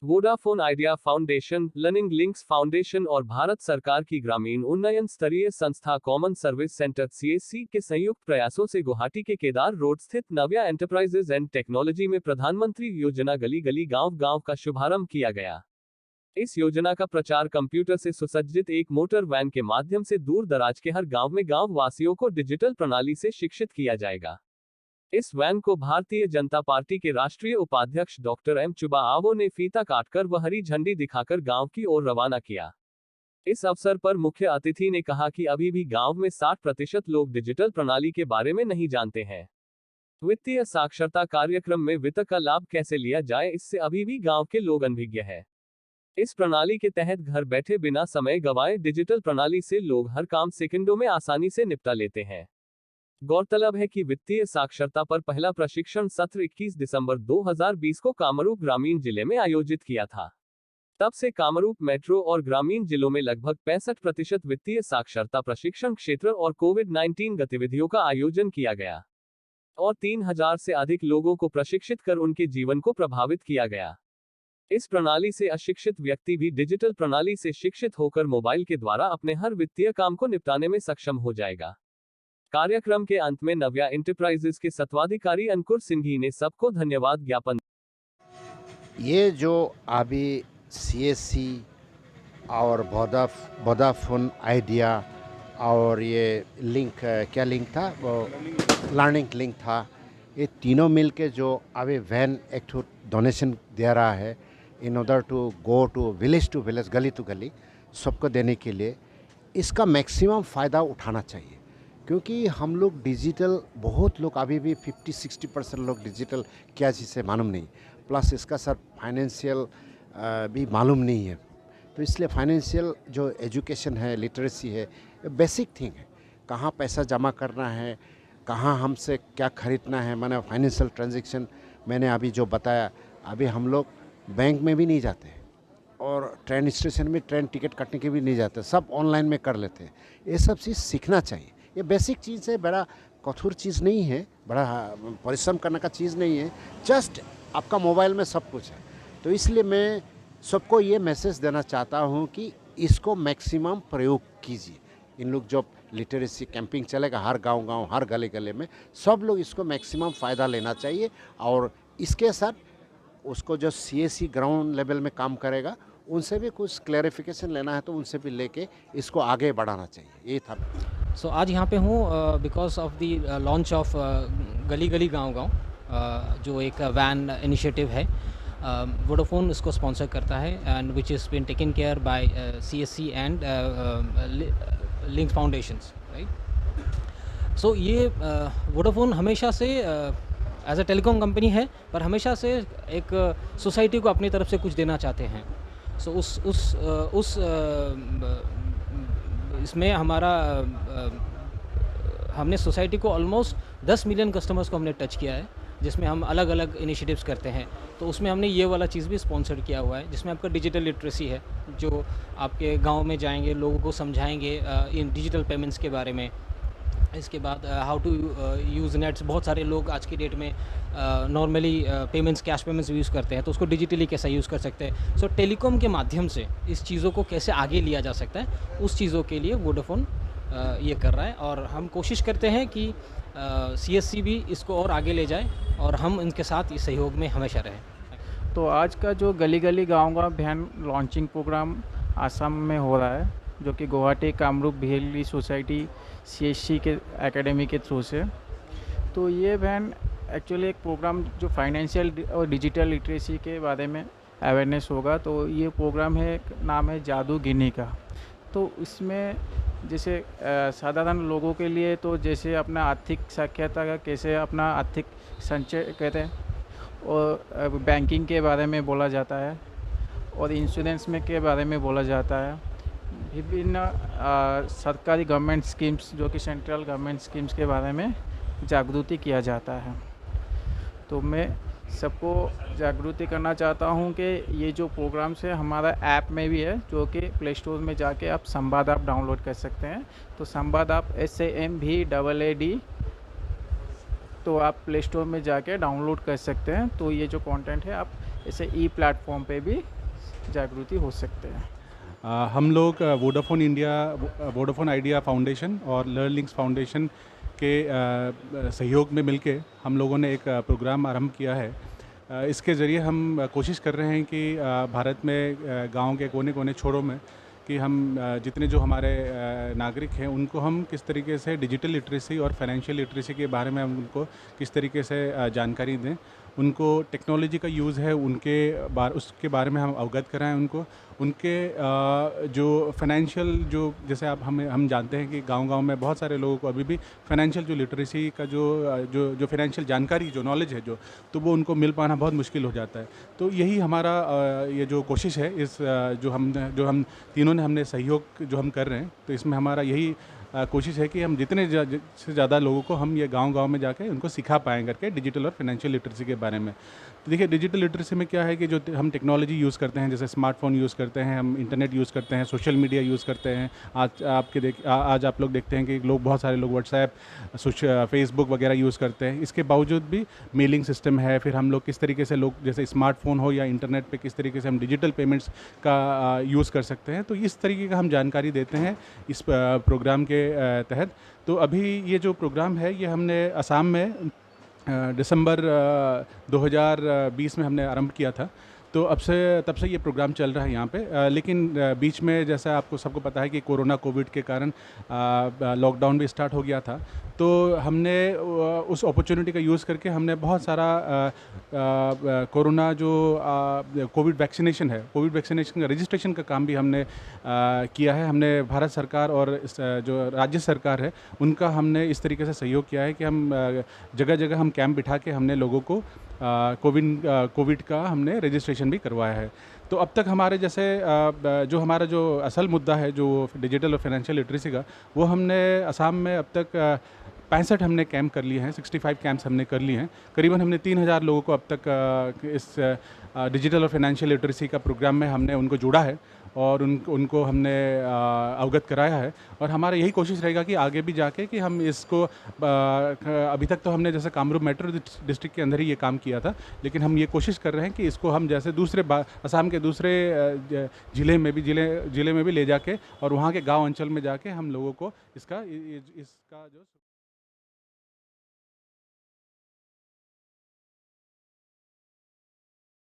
Vodafone idea foundation, learning links foundation और भारत सरकार की ग्रामीण उन्नयन स्तरीय संस्था कॉमन सर्विस सेंटर (CSC) के संयुक्त प्रयासों से गुवाहाटी के केदार रोड स्थित नव्या एंटरप्राइजेज एंड टेक्नोलॉजी में प्रधानमंत्री योजना गली गली गांव गांव का शुभारंभ किया गया। इस योजना का प्रचार कंप्यूटर से सुसज्जित एक मोटर वैन के माध्यम से दूर दराज के हर गांव में गांव वासियों को डिजिटल प्रणाली से शिक्षित किया जाएगा। इस वैन को भारतीय जनता पार्टी के राष्ट्रीय उपाध्यक्ष डॉक्टर एम चुबा आवो ने फीता काटकर व हरी झंडी दिखाकर गांव की ओर रवाना किया। इस अवसर पर मुख्य अतिथि ने कहा कि अभी भी गांव में 60% लोग डिजिटल प्रणाली के बारे में नहीं जानते हैं। वित्तीय साक्षरता कार्यक्रम में वित्त का लाभ कैसे लिया जाए, इससे अभी भी गांव के लोग अनभिज्ञ हैं। इस प्रणाली के तहत घर बैठे बिना समय गंवाए डिजिटल प्रणाली से लोग हर काम सेकंडों में आसानी से निपटा लेते हैं। गौरतलब है कि वित्तीय साक्षरता पर पहला प्रशिक्षण सत्र 21 दिसंबर 2020 को कामरूप ग्रामीण जिले में आयोजित किया था। तब से कामरूप मेट्रो और ग्रामीण जिलों में लगभग 65% वित्तीय साक्षरता प्रशिक्षण क्षेत्र और कोविड-19 गतिविधियों का आयोजन किया गया और 3000 से अधिक लोगों को प्रशिक्षित कर उनके जीवन को प्रभावित किया गया। इस प्रणाली से अशिक्षित व्यक्ति भी डिजिटल प्रणाली से शिक्षित होकर मोबाइल के द्वारा अपने हर वित्तीय काम को निपटाने में सक्षम हो जाएगा। कार्यक्रम के अंत में नव्या एंटरप्राइजेज के सत्वाधिकारी अंकुर सिंघी ने सबको धन्यवाद ज्ञापन। ये जो अभी CSC और वोडाफोन आइडिया और ये लिंक क्या लिंक था, वो लर्निंग लिंक था, ये तीनों मिलके जो अभी वैन एक डोनेशन दे रहा है in order to go to village, गली टू गली सबको देने के लिए, इसका मैक्सिमम फ़ायदा उठाना चाहिए। क्योंकि हम लोग डिजिटल, बहुत लोग अभी भी 50-60% लोग डिजिटल क्या चीज़ से मालूम नहीं, प्लस इसका सर फाइनेंशियल भी मालूम नहीं है। तो इसलिए फाइनेंशियल जो एजुकेशन है, लिटरेसी है, बेसिक थिंग है। कहाँ पैसा जमा करना है, कहाँ हमसे क्या खरीदना है, मैंने फाइनेंशियल ट्रांजैक्शन मैंने अभी जो बताया, अभी हम लोग बैंक में भी नहीं जाते और ट्रेन स्टेशन में ट्रेन टिकट काटने के भी नहीं जाते, सब ऑनलाइन में कर लेते हैं। ये सब चीज़ सीखना चाहिए। ये बेसिक चीज़ है, बड़ा कठोर चीज़ नहीं है, बड़ा परिश्रम करने का चीज़ नहीं है, जस्ट आपका मोबाइल में सब कुछ है। तो इसलिए मैं सबको ये मैसेज देना चाहता हूँ कि इसको मैक्सिमम प्रयोग कीजिए। इन लोग जब लिटरेसी कैंपिंग चलेगा हर गांव-गांव, हर गली-गली में, सब लोग इसको मैक्सिमम फ़ायदा लेना चाहिए। और इसके साथ उसको जो CSC ग्राउंड लेवल में काम करेगा, उनसे भी कुछ क्लैरिफिकेशन लेना है तो उनसे भी लेके इसको आगे बढ़ाना चाहिए। ये था। सो आज यहाँ पे हूँ because of the launch of गली गली गाँव गाँव, जो एक वैन इनिशिएटिव है। वोडाफोन इसको स्पॉन्सर करता है and which is been taken care by CSC and link foundations, right. So ये वोडाफोन हमेशा से एज अ टेलीकॉम कंपनी है, पर हमेशा से एक सोसाइटी को अपनी तरफ से कुछ देना चाहते हैं। सो इसमें हमारा हमने सोसाइटी को ऑलमोस्ट 10 मिलियन कस्टमर्स को हमने टच किया है, जिसमें हम अलग अलग इनिशिएटिव्स करते हैं। तो उसमें हमने ये वाला चीज़ भी स्पॉन्सर किया हुआ है, जिसमें आपका डिजिटल लिटरेसी है, जो आपके गांव में जाएंगे, लोगों को समझाएंगे इन डिजिटल पेमेंट्स के बारे में। इसके बाद हाउ टू यूज़ नेट्स। बहुत सारे लोग आज की डेट में normally payments, cash payments use करते हैं, तो उसको डिजिटली कैसे यूज़ कर सकते हैं। सो टेलीकॉम के माध्यम से इस चीज़ों को कैसे आगे लिया जा सकता है, उस चीज़ों के लिए वोडाफोन ये कर रहा है। और हम कोशिश करते हैं कि CSC भी इसको और आगे ले जाए और हम इनके साथ इस सहयोग में हमेशा रहें। तो आज का जो गली गली गाँव गाँव वैन लॉन्चिंग प्रोग्राम आसाम में हो रहा है, जो कि गुवाहाटी कामरूप भिहेली सोसाइटी CSC के एकेडमी के थ्रू से। तो ये वैन एक्चुअली एक प्रोग्राम जो फाइनेंशियल और डिजिटल लिटरेसी के बारे में अवेयरनेस होगा। तो ये प्रोग्राम है, नाम है जादू गिनी का। तो इसमें जैसे साधारण लोगों के लिए, तो जैसे अपना आर्थिक साक्षरता का कैसे अपना आर्थिक संचय कहते हैं, और बैंकिंग के बारे में बोला जाता है, और इंश्योरेंस में के बारे में बोला जाता है। विभिन्न सरकारी गवर्नमेंट स्कीम्स, जो कि सेंट्रल गवर्नमेंट स्कीम्स के बारे में जागृति किया जाता है। तो मैं सबको जागृति करना चाहता हूं कि ये जो प्रोग्राम्स है हमारा ऐप में भी है, जो कि प्ले स्टोर में जाके आप संवाद ऐप डाउनलोड कर सकते हैं। तो संवाद ऐप SAMVAAD तो आप प्ले स्टोर में जाके डाउनलोड कर सकते हैं। तो ये जो कंटेंट है आप इसे ई प्लेटफॉर्म पे भी जागृति हो सकते हैं। हम लोग वोडाफोन आइडिया फाउंडेशन और लर्नलिंक्स फाउंडेशन के सहयोग में मिलके हम लोगों ने एक प्रोग्राम आरंभ किया है। इसके ज़रिए हम कोशिश कर रहे हैं कि भारत में गांव के कोने कोने छोरों में कि हम जितने जो हमारे नागरिक हैं उनको हम किस तरीके से डिजिटल लिटरेसी और फाइनेंशियल लिटरेसी के बारे में हम उनको किस तरीके से जानकारी दें, उनको टेक्नोलॉजी का यूज़ है उसके बारे में हम अवगत कराएं उनके जो फाइनेंशियल जो जैसे आप हम जानते हैं कि गांव-गांव में बहुत सारे लोगों को अभी भी फाइनेंशियल जो लिटरेसी का जो फाइनेंशियल जानकारी जो नॉलेज है तो वो उनको मिल पाना बहुत मुश्किल हो जाता है। तो यही हमारा ये जो कोशिश है इस जो हम तीनों ने हमने सहयोग जो हम कर रहे हैं, तो इसमें हमारा यही कोशिश है कि हम जितने से ज़्यादा लोगों को हम ये गांव-गांव में जाके उनको सिखा पाएँ करके डिजिटल और फाइनेंशियल लिटरेसी के बारे में। तो देखिए डिजिटल लिटरेसी में क्या है कि जो हम टेक्नोलॉजी यूज़ करते हैं, जैसे स्मार्टफोन यूज़ करते हैं, हम इंटरनेट यूज़ करते हैं, सोशल मीडिया यूज़ करते हैं। आज आप लोग देखते हैं कि बहुत सारे लोग व्हाट्सएप, फेसबुक वगैरह यूज़ करते हैं। इसके बावजूद भी मेलिंग सिस्टम है, फिर हम लोग किस तरीके से जैसे स्मार्टफोन हो या इंटरनेट पे किस तरीके से हम डिजिटल पेमेंट्स का यूज़ कर सकते हैं। तो इस तरीके का हम जानकारी देते हैं इस प्रोग्राम के तहत। तो अभी ये जो प्रोग्राम है ये हमने असम में दिसंबर 2020 में हमने आरंभ किया था। तो तब से ये प्रोग्राम चल रहा है यहाँ पे। लेकिन बीच में जैसा आपको सबको पता है कि कोविड के कारण लॉकडाउन भी स्टार्ट हो गया था। तो हमने उस अपॉर्चुनिटी का यूज़ करके हमने बहुत सारा कोविड वैक्सीनेशन का रजिस्ट्रेशन का काम भी हमने किया है। हमने भारत सरकार और जो राज्य सरकार है उनका हमने इस तरीके से सहयोग किया है कि हम जगह जगह हम कैंप बिठा के हमने लोगों को कोविड का हमने रजिस्ट्रेशन भी करवाया है। तो अब तक हमारे जैसे जो असल मुद्दा है जो डिजिटल और फाइनेंशियल लिटरेसी का, वो हमने असम में अब तक 65 हमने कैंप कर लिए हैं, 65 कैंप्स हमने कर लिए हैं। करीबन हमने 3000 लोगों को अब तक इस डिजिटल और फाइनेंशियल लिटरेसी का प्रोग्राम में हमने उनको जोड़ा है और उनको हमने अवगत कराया है। और हमारा यही कोशिश रहेगा कि आगे भी जाके कि हम इसको अभी तक तो हमने जैसे कामरूप मेट्रो डिस्ट्रिक्ट के अंदर ही ये काम किया था, लेकिन हम ये कोशिश कर रहे हैं कि इसको हम जैसे असम के दूसरे ज़िले में भी ले जाके और वहाँ के गाँव अंचल में जाके हम लोगों को इसका जो